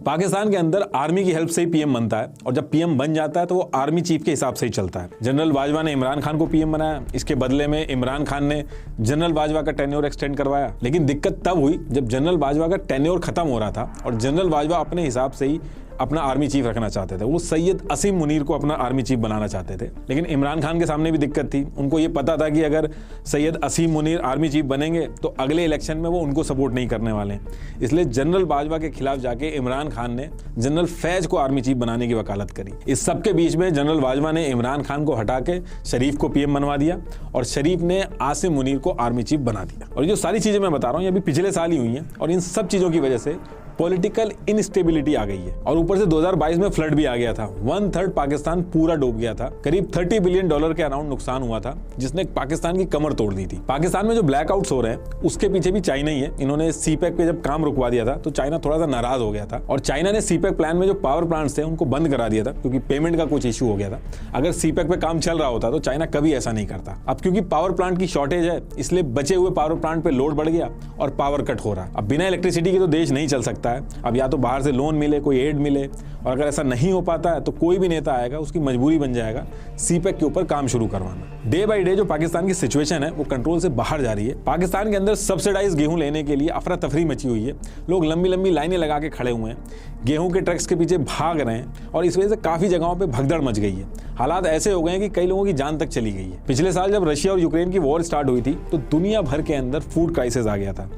पाकिस्तान के अंदर आर्मी की हेल्प से ही पीएम बनता है और जब पीएम बन जाता है तो वो आर्मी चीफ के हिसाब से ही चलता है। जनरल बाजवा ने इमरान खान को पीएम बनाया, इसके बदले में इमरान खान ने जनरल बाजवा का टेन्योर एक्सटेंड करवाया। लेकिन दिक्कत तब हुई जब जनरल बाजवा का टेन्योर खत्म हो रहा था और जनरल बाजवा अपने हिसाब से ही अपना आर्मी चीफ रखना चाहते थे। वो सैयद असीम मुनीर को अपना आर्मी चीफ बनाना चाहते थे। लेकिन इमरान खान के सामने भी दिक्कत थी। उनको ये पता था कि अगर सैयद असीम मुनीर आर्मी चीफ बनेंगे तो अगले इलेक्शन में वो उनको सपोर्ट नहीं करने वाले। इसलिए जनरल बाजवा के खिलाफ जाके इमरान खान ने जनरल फैज को आर्मी चीफ बनाने की वकालत करी। इस सब के बीच में जनरल बाजवा ने इमरान खान को हटा के शरीफ को पीएम बनवा दिया और शरीफ ने आसिम मुनीर को आर्मी चीफ बना दिया। और ये जो सारी चीजें मैं बता रहा हूँ ये अभी पिछले साल ही हुई हैं और इन सब चीजों की वजह से पॉलिटिकल इनस्टेबिलिटी आ गई है और ऊपर से 2022 में फ्लड भी आ गया था। 1/3 पाकिस्तान पूरा डूब गया था। करीब $30 बिलियन के अराउंड नुकसान हुआ था, जिसने पाकिस्तान की कमर तोड़ दी थी। पाकिस्तान में जो ब्लैकआउट्स हो रहे हैं उसके पीछे भी चाइना ही है। इन्होंने सीपैक पे जब काम रुकवा दिया था तो चाइना थोड़ा सा नाराज हो गया था और चाइना ने सीपैक प्लान में जो पावर प्लांट्स थे उनको बंद करा दिया था क्योंकि पेमेंट का कुछ इशू हो गया था। अगर सीपैक पे काम चल रहा होता तो चाइना कभी ऐसा नहीं करता। अब क्योंकि पावर प्लांट की शॉर्टेज है इसलिए बचे हुए पावर प्लांट पे लोड बढ़ गया और पावर कट हो रहा है। अब बिना इलेक्ट्रिसिटी के तो देश नहीं चल सकता है। अब या तो बाहर से लोन मिले, कोई एड मिले, और अगर ऐसा नहीं हो पाता है तो कोई भी नेता आएगा, उसकी मजबूरी बन जाएगा सीपैक के ऊपर काम शुरू करवाना। डे बाय डे जो पाकिस्तान की सिचुएशन है वो कंट्रोल से बाहर जा रही है। पाकिस्तान के अंदर सब्सिडाइज गेहूं लेने के लिए अफरा तफरी मची हुई है। लोग लंबी लंबी लाइनें लगा के खड़े हुए हैं, गेहूं के ट्रक्स के पीछे भाग रहे हैं और इस वजह से काफी जगहों पे भगदड़ मच गई है। हालात ऐसे हो गए हैं कि कई लोगों की जान तक चली गई है। पिछले साल जब रशिया और यूक्रेन की वॉर स्टार्ट हुई थी तो दुनिया भर के अंदर फूड क्राइसिस आ गया था।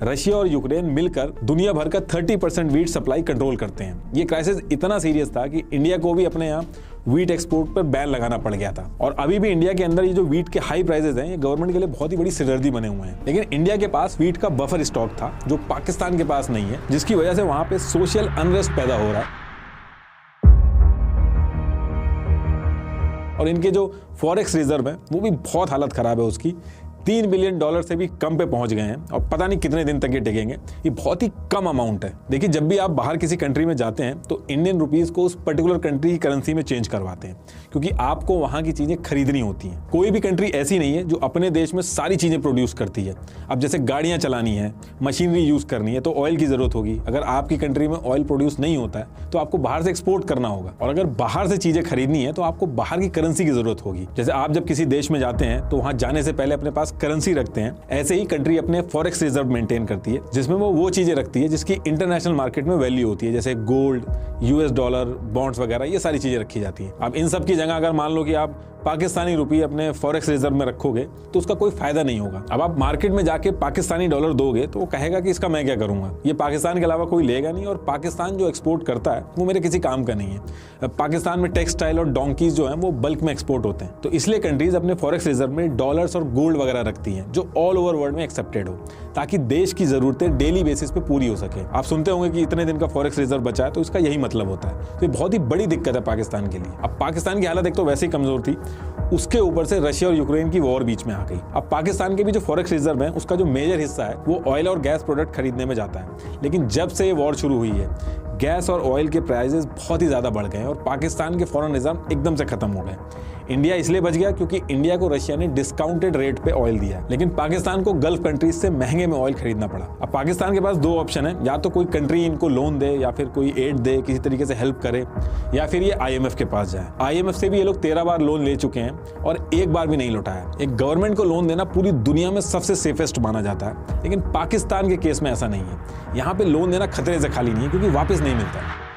रशिया और यूक्रेन मिलकर दुनिया भर का 30% वीट सप्लाई कंट्रोल करते हैं। ये क्राइसिस इतना सीरियस था कि इंडिया को भी अपने यहाँ वीट एक्सपोर्ट पर बैन लगाना पड़ गया था। और अभी भी इंडिया के अंदर ये जो वीट के हाई प्राइसेस हैं ये गवर्नमेंट के लिए बहुत ही बड़ी सिरदर्दी बने हुए हैं। लेकिन इंडिया के पास वीट का बफर स्टॉक था जो पाकिस्तान के पास नहीं है, जिसकी वजह से वहां पे सोशल अनरेस्ट पैदा हो रहा है और इनके जो फॉरेक्स रिजर्व है वो भी बहुत हालत खराब है उसकी। $3 बिलियन से भी कम पे पहुंच गए हैं और पता नहीं कितने दिन तक ये टिकेंगे। ये बहुत ही कम अमाउंट है। देखिए, जब भी आप बाहर किसी कंट्री में जाते हैं तो इंडियन रुपीस को उस पर्टिकुलर कंट्री की करेंसी में चेंज करवाते हैं क्योंकि आपको वहां की चीजें खरीदनी होती हैं। कोई भी कंट्री ऐसी नहीं है जो अपने देश में सारी चीजें प्रोड्यूस करती है। अब जैसे गाड़ियां चलानी है, मशीनरी यूज करनी है तो ऑयल की जरूरत होगी। अगर आपकी कंट्री में ऑयल प्रोड्यूस नहीं होता है तो आपको बाहर से एक्सपोर्ट करना होगा और अगर बाहर से चीजें खरीदनी है तो आपको बाहर की करेंसी की जरूरत होगी। जैसे आप जब किसी देश में जाते हैं तो वहां जाने से पहले अपने पास करेंसी रखते हैं, ऐसे ही कंट्री अपने फॉरेक्स रिजर्व मेंटेन करती है जिसमें वो चीजें रखती है जिसकी इंटरनेशनल मार्केट में वैल्यू होती है, जैसे गोल्ड, US डॉलर, बॉन्ड्स वगैरह, ये सारी चीजें रखी जाती हैं। अब इन सब की जगह अगर मान लो कि आप पाकिस्तानी रुपये अपने फॉरेक्स रिजर्व में रखोगे तो उसका कोई फायदा नहीं होगा। अब आप मार्केट में जाके पाकिस्तानी डॉलर दोगे तो वो कहेगा कि इसका मैं क्या करूंगा, ये पाकिस्तान के अलावा कोई लेगा नहीं और पाकिस्तान जो एक्सपोर्ट करता है वो मेरे किसी काम का नहीं है। पाकिस्तान में टेक्सटाइल और डोंकीज जो हैं वो बल्क में एक्सपोर्ट होते हैं, तो इसलिए कंट्रीज अपने फॉरेक्स रिजर्व में डॉलर्स और गोल्ड वगैरह रखती हैं जो ऑल ओवर वर्ल्ड में एक्सेप्टेड हो, ताकि देश की जरूरतें डेली बेसिस पे पूरी हो सके। आप सुनते होंगे कि इतने दिन का फॉरेक्स रिजर्व बचा है, तो इसका यही मतलब होता है। तो ये बहुत ही बड़ी दिक्कत है पाकिस्तान के लिए। अब पाकिस्तान की हालत एक तो वैसे ही कमजोर थी, उसके ऊपर से रशिया और यूक्रेन की वॉर बीच में आ गई। अब पाकिस्तान के भी जो फॉरेक्स रिजर्व है उसका जो मेजर हिस्सा है वो ऑयल और गैस प्रोडक्ट खरीदने में जाता है। लेकिन जब से ये वॉर शुरू हुई है गैस और ऑयल के प्राइसेस बहुत ही ज़्यादा बढ़ गए और पाकिस्तान के फॉरेन रिजर्व एकदम से खत्म हो गए। इंडिया इसलिए बच गया क्योंकि इंडिया को रशिया ने डिस्काउंटेड रेट पे ऑयल दिया, लेकिन पाकिस्तान को गल्फ कंट्रीज से महंगे में ऑयल खरीदना पड़ा। अब पाकिस्तान के पास दो ऑप्शन है, या तो कोई कंट्री इनको लोन दे या फिर कोई एड दे, किसी तरीके से हेल्प करे, या फिर ये IMF के पास जाए। IMF से भी ये लोग 13 बार लोन ले चुके हैं और एक बार भी नहीं लौटाया। एक गवर्नमेंट को लोन देना पूरी दुनिया में सबसे सेफेस्ट माना जाता है, लेकिन पाकिस्तान के केस में ऐसा नहीं है। यहाँ पे लोन देना खतरे से खाली नहीं है क्योंकि वापस नहीं मिलता।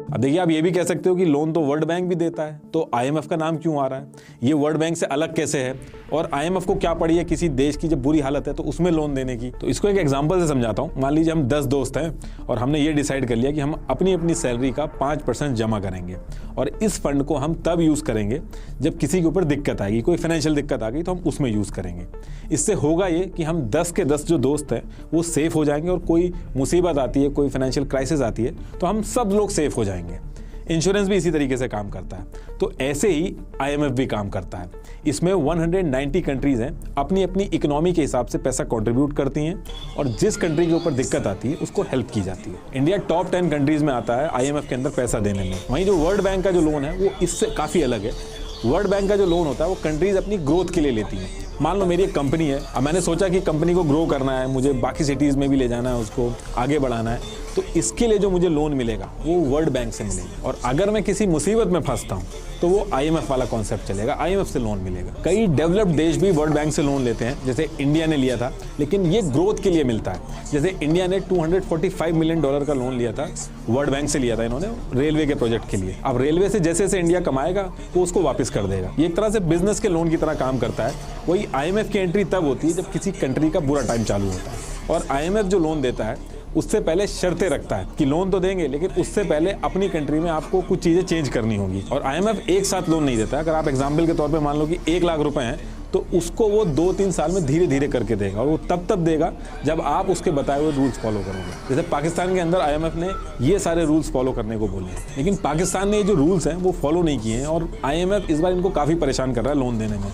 अब देखिए, आप ये भी कह सकते हो कि लोन तो वर्ल्ड बैंक भी देता है, तो IMF का नाम क्यों आ रहा है, ये वर्ल्ड बैंक से अलग कैसे है, और IMF को क्या पड़ी है किसी देश की जब बुरी हालत है तो उसमें लोन देने की। तो इसको एक एग्जांपल से समझाता हूँ। मान लीजिए हम 10 दोस्त हैं और हमने ये डिसाइड कर लिया कि हम अपनी अपनी सैलरी का 5% जमा करेंगे और इस फंड को हम तब यूज़ करेंगे जब किसी के ऊपर दिक्कत आएगी, कोई फाइनेंशियल दिक्कत आ गई तो हम उसमें यूज़ करेंगे। इससे होगा ये कि हम 10 के 10 जो दोस्त हैं वो सेफ हो जाएंगे और कोई मुसीबत आती है, कोई फाइनेंशियल क्राइसिस आती है तो हम सब लोग सेफ हो जाएंगे। इंश्योरेंस भी इसी तरीके से काम करता है। तो ऐसे ही IMF भी काम करता है। इसमें 190 कंट्रीज हैं, अपनी अपनी इकोनॉमी के हिसाब से पैसा कंट्रीब्यूट करती हैं और जिस कंट्री के ऊपर दिक्कत आती है उसको हेल्प की जाती है। इंडिया टॉप 10 कंट्रीज में आता है IMF के अंदर पैसा देने में। वहीं जो वर्ल्ड बैंक का जो लोन है वो इससे काफ़ी अलग है। वर्ल्ड बैंक का जो लोन होता है वो कंट्रीज अपनी ग्रोथ के लिए लेती हैं। मान लो मेरी एक कंपनी है, अब मैंने सोचा कि कंपनी को ग्रो करना है, मुझे बाकी सिटीज़ में भी ले जाना है, उसको आगे बढ़ाना है, तो इसके लिए जो मुझे लोन मिलेगा वो वर्ल्ड बैंक से मिलेगा। और अगर मैं किसी मुसीबत में फंसता हूँ तो वो IMF वाला कॉन्सेप्ट चलेगा, IMF से लोन मिलेगा। कई डेवलप्ड देश भी वर्ल्ड बैंक से लोन लेते हैं, जैसे इंडिया ने लिया था, लेकिन ये ग्रोथ के लिए मिलता है। जैसे इंडिया ने $245 मिलियन का लोन लिया था, वर्ल्ड बैंक से लिया था इन्होंने रेलवे के प्रोजेक्ट के लिए। अब रेलवे से जैसे जैसे इंडिया कमाएगा वो उसको वापस कर देगा। ये एक तरह से बिजनेस के लोन की तरह काम करता है। वही IMF की एंट्री तब होती है जब किसी कंट्री का बुरा टाइम चालू होता है, और IMF जो लोन देता है उससे पहले शर्तें रखता है कि लोन तो देंगे लेकिन उससे पहले अपनी कंट्री में आपको कुछ चीज़ें चेंज करनी होगी। और IMF एक साथ लोन नहीं देता है। अगर आप एग्जाम्पल के तौर पे मान लो कि 1 लाख रुपए हैं तो उसको वो 2-3 साल में धीरे धीरे करके देगा, और वो तब देगा जब आप उसके बताए हुए रूल्स फॉलो करोगे। जैसे पाकिस्तान के अंदर IMF ने ये सारे रूल्स फॉलो करने को बोले हैं, लेकिन पाकिस्तान ने ये जो रूल्स हैं वो फॉलो नहीं किए हैं, और IMF इस बार इनको काफ़ी परेशान कर रहा है लोन देने में।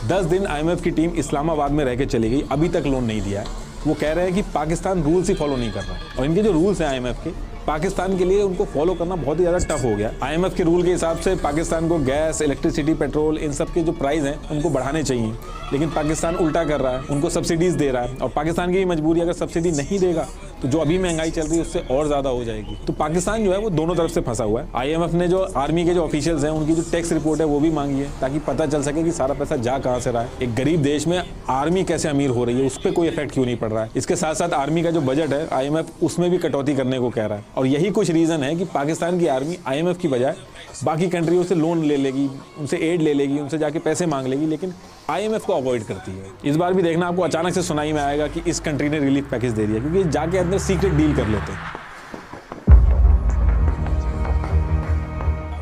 10 दिन IMF की टीम इस्लामाबाद में रह के चली गई, अभी तक लोन नहीं दिया है। वो कह रहे हैं कि पाकिस्तान रूल्स ही फॉलो नहीं कर रहा, और इनके जो रूल्स हैं IMF के, पाकिस्तान के लिए उनको फॉलो करना बहुत ही ज़्यादा टफ हो गया। IMF के रूल के हिसाब से पाकिस्तान को गैस, इलेक्ट्रिसिटी, पेट्रोल, इन सब के जो प्राइस हैं उनको बढ़ाने चाहिए, लेकिन पाकिस्तान उल्टा कर रहा है, उनको सब्सिडीज़ दे रहा है। और पाकिस्तान की मजबूरी, अगर सब्सिडी नहीं देगा तो जो अभी महंगाई चल रही है उससे और ज़्यादा हो जाएगी। तो पाकिस्तान जो है वो दोनों तरफ से फंसा हुआ है। IMF ने जो आर्मी के जो ऑफिशियल्स हैं उनकी जो टैक्स रिपोर्ट है वो भी मांगी है, ताकि पता चल सके कि सारा पैसा जा कहाँ से रहा है। एक गरीब देश में आर्मी कैसे अमीर हो रही है, उस पर कोई इफेक्ट क्यों नहीं पड़ रहा है। इसके साथ साथ आर्मी का जो बजट है IMF उसमें भी कटौती करने को कह रहा है, और यही कुछ रीज़न है कि पाकिस्तान की आर्मी IMF की बजाय बाकी कंट्रियों से लोन ले लेगी, उनसे एड ले लेगी, उनसे जाके पैसे मांग लेगी, लेकिन IMF को अवॉइड करती है। इस बार भी देखना आपको अचानक से सुनाई में आएगा कि इस कंट्री ने रिलीफ पैकेज दे दिया, क्योंकि जाके अंदर सीक्रेट डील कर लेते हैं।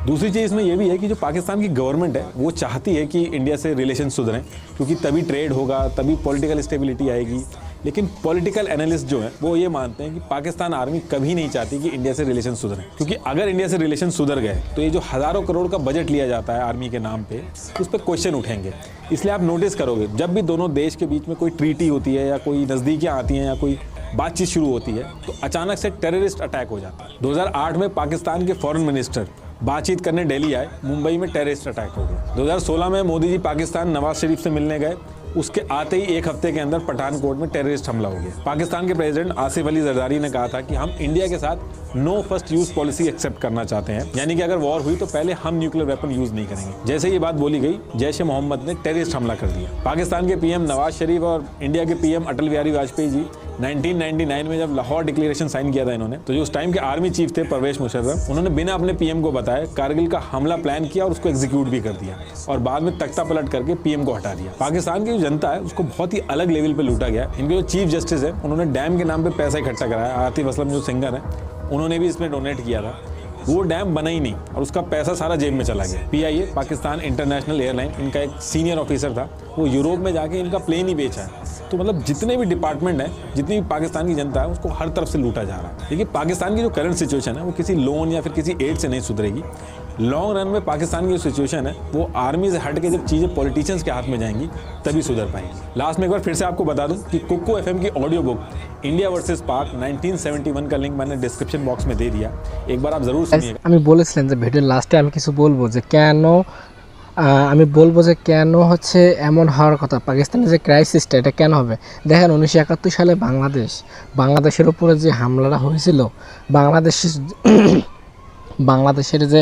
दूसरी चीज़ इसमें यह भी है कि जो पाकिस्तान की गवर्नमेंट है वो चाहती है कि इंडिया से रिलेशन सुधरें, क्योंकि तभी ट्रेड होगा, तभी पॉलिटिकल स्टेबिलिटी आएगी। लेकिन पॉलिटिकल एनालिस्ट जो है वो ये मानते हैं कि पाकिस्तान आर्मी कभी नहीं चाहती कि इंडिया से रिलेशन सुधरें, क्योंकि अगर इंडिया से रिलेशन सुधर गए तो ये जो हज़ारों करोड़ का बजट लिया जाता है आर्मी के नाम पे, उस पर क्वेश्चन उठेंगे। इसलिए आप नोटिस करोगे जब भी दोनों देश के बीच में कोई ट्रीटी होती है या कोई नज़दीकियाँ आती हैं या कोई बातचीत शुरू होती है, तो अचानक से टेररिस्ट अटैक हो जाता है। 2008 में पाकिस्तान के फॉरेन मिनिस्टर बातचीत करने दिल्ली आए, मुंबई में टेररिस्ट अटैक हो गया। 2016 में मोदी जी पाकिस्तान नवाज शरीफ से मिलने गए, उसके आते ही एक हफ्ते के अंदर पठानकोट में टेररिस्ट हमला हो गया। पाकिस्तान के प्रेसिडेंट आसिफ अली जरदारी ने कहा था कि हम इंडिया के साथ no first use policy accept करना चाहते हैं, यानी कि अगर वॉर हुई तो पहले हम न्यूक्लियर वेपन यूज नहीं करेंगे। जैसे ये बात बोली गई, जैश ए मोहम्मद ने टेररिस्ट हमला कर दिया। पाकिस्तान के PM नवाज शरीफ और इंडिया के PM अटल बिहारी वाजपेयी जी 1999 में जब लाहौर डिक्लेरेशन साइन किया था इन्होंने, तो जो उस टाइम के आर्मी चीफ थे परवेज मुशर्रफ, उन्होंने बिना अपने PM को बताए कारगिल का हमला प्लान किया और उसको एग्जीक्यूट भी कर दिया, और बाद में तख्ता पलट करके PM को हटा दिया। पाकिस्तान की जो जनता है उसको बहुत ही अलग लेवल पे लूटा गया। इनके जो चीफ जस्टिस है उन्होंने डैम के नाम पे पैसा इकट्ठा कराया। आतिफ असलम जो सिंगर है उन्होंने भी इसमें डोनेट किया था, वो डैम बना ही नहीं और उसका पैसा सारा जेब में चला गया। PIA पाकिस्तान इंटरनेशनल एयरलाइन, इनका एक सीनियर ऑफिसर था, वो यूरोप में जाके इनका प्लेन ही बेचा है। तो मतलब जितने भी डिपार्टमेंट हैं, जितनी भी पाकिस्तान की जनता है, उसको हर तरफ से लूटा जा रहा है। देखिए पाकिस्तान की जो करंट सिचुएशन है वो किसी लोन या फिर किसी एड से नहीं सुधरेगी। लॉन्ग रन में पाकिस्तान की जो सिचुएशन है वो आर्मी से हट के जब चीज़ें पॉलिटिशियंस के हाथ में जाएंगी तभी सुधर पाएंगी। लास्ट में एक बार फिर से आपको बता दूं कि कुक्कू FM की ऑडियो बुक इंडिया वर्सेस पाक 1971 का लिंक मैंने डिस्क्रिप्शन बॉक्स में दे दिया, एक बार आप जरूर सुनिएगा। আমি বলেছিলাম যে ভিডিওর লাস্টে আমি কিছু বলবো যে কেন হচ্ছে এমন হওয়ার কথা, পাকিস্তানের যে ক্রাইসিসটা এটা কেন হবে। দেখেন 1971 সালে বাংলাদেশের উপরে যে হামলাটা হয়েছিল, বাংলাদেশের যে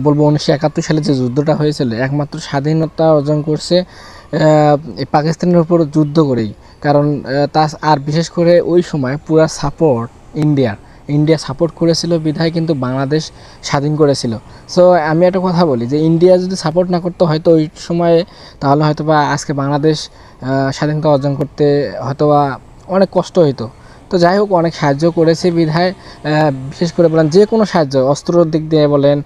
বলবো 1971 সালে যে যুদ্ধটা হয়েছিল, একমাত্র স্বাধীনতা অর্জন করছে এই পাকিস্তানের উপর যুদ্ধ করেই। কারণ আর বিশেষ করে ওই সময় পুরা সাপোর্ট ইন্ডিয়া সাপোর্ট করেছিল বিধায় কিন্তু বাংলাদেশ স্বাধীন করেছিল। সো আমি একটা কথা বলি যে ইন্ডিয়া যদি সাপোর্ট না করতো হয়তো ওই সময়ে, তাহলে হয়তো বা আজকে বাংলাদেশ স্বাধীনতা অর্জন করতে হয়তো বা অনেক কষ্ট হতো। তো যাই হোক, অনেক সাহায্য করেছে বিধায়, বিশেষ করে বলেন যে কোনো সাহায্য, অস্ত্রর দিক দিয়ে বলেন,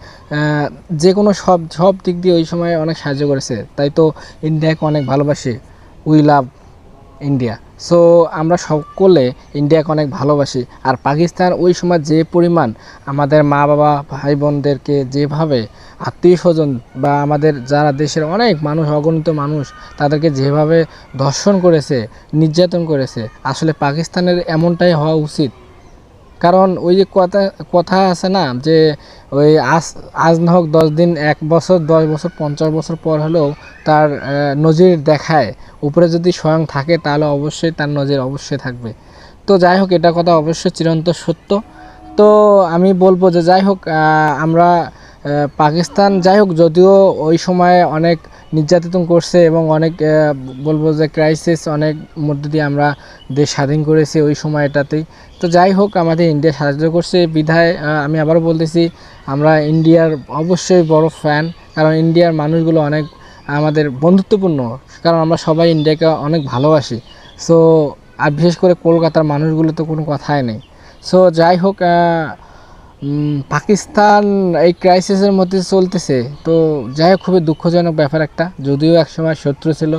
যে কোনো সব দিক দিয়ে ওই সময় অনেক সাহায্য করেছে। তাই তো ইন্ডিয়াকে অনেক ভালোবাসি, উই লাভ ইন্ডিয়া। সো আমরা সকলে ইন্ডিয়াকে অনেক ভালোবাসি। আর পাকিস্তান ওই সময় যে পরিমাণ আমাদের মা বাবা ভাই বোনদেরকে যেভাবে আত্মীয় স্বজন বা আমাদের যারা দেশের অনেক মানুষ, অগণিত মানুষ, তাদেরকে যেভাবে ধর্ষণ করেছে, নির্যাতন করেছে, আসলে পাকিস্তানের এমনটাই হওয়া উচিত। কারণ ওই যে কথা আছে না যে ওই আজ না হোক 10 দিন, 1 বছর, 10 বছর, 50 বছর পর হলেও তার নজির দেখায়, উপরে যদি স্বয়ং থাকে তাহলে অবশ্যই তার নজির অবশ্যই থাকবে। তো যাই হোক, এটা কথা অবশ্যই চিরন্তন সত্য। তো আমি বলবো যে যাই হোক, আমরা পাকিস্তান যাই হোক, যদিও ওই সময় অনেক নির্যাতিত করছে এবং অনেক বলবো যে ক্রাইসিস অনেক মধ্য দিয়ে আমরা দেশ স্বাধীন করেছি ওই সময়টাতেই। তো যাই হোক, আমাদের ইন্ডিয়া সাহায্য করছে বিধায় আমি আবারও বলতেছি, আমরা ইন্ডিয়ার অবশ্যই বড় ফ্যান। কারণ ইন্ডিয়ার মানুষগুলো অনেক আমাদের বন্ধুত্বপূর্ণ, কারণ আমরা সবাই ইন্ডিয়াকে অনেক ভালোবাসি। সো আর বিশেষ করে কলকাতার মানুষগুলো তো কোনো কথাই নেই। সো যাই হোক, পাকিস্তান এই ক্রাইসিসের মধ্যে চলতেছে, তো যাই হোক খুবই দুঃখজনক ব্যাপার একটা। যদিও একসময় শত্রু ছিল,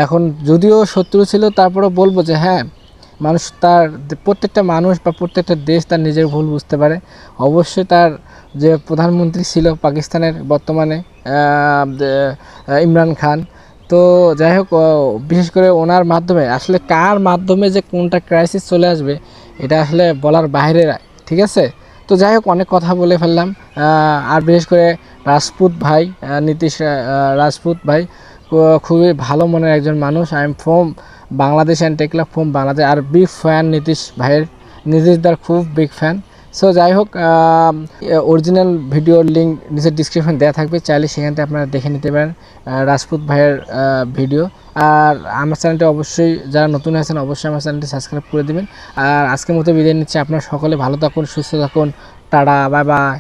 এখন যদিও শত্রু ছিল তারপরেও বলবো যে হ্যাঁ, মানুষ তার প্রত্যেকটা মানুষ বা প্রত্যেকটা দেশ তার নিজের ভুল বুঝতে পারে। অবশ্যই তার যে প্রধানমন্ত্রী ছিল পাকিস্তানের বর্তমানে ইমরান খান, তো যাই হোক বিশেষ করে ওনার মাধ্যমে আসলে কার মাধ্যমে যে কোনটা ক্রাইসিস চলে আসবে এটা আসলে বলার বাইরে, ঠিক আছে। তো যাই হোক অনেক কথা বলে ফেললাম। আর বিশেষ করে রাজপুত ভাই, নীতিশ রাজপুত ভাই খুবই ভালো মনের একজন মানুষ। I am from Bangladesh and take love from Bangladesh, আর বিগ ফ্যান নীতিশ ভাইয়ের, নীতিশদার খুব বিগ ফ্যান। সো যাই হোক অরিজিনাল ভিডিওর লিঙ্ক নিচে ডিসক্রিপশন দেওয়া থাকবে, চাইলে সেখান থেকে আপনারা দেখে নিতে পারেন রাজপুত ভাইয়ের ভিডিও। আর আমার চ্যানেলটি অবশ্যই যারা নতুন আছেন অবশ্যই আমার চ্যানেলটি সাবস্ক্রাইব করে দেবেন। আর আজকের মতো বিদায় নিচ্ছি, আপনারা সকলে ভালো থাকুন, সুস্থ থাকুন, টাটা, বাই বাই।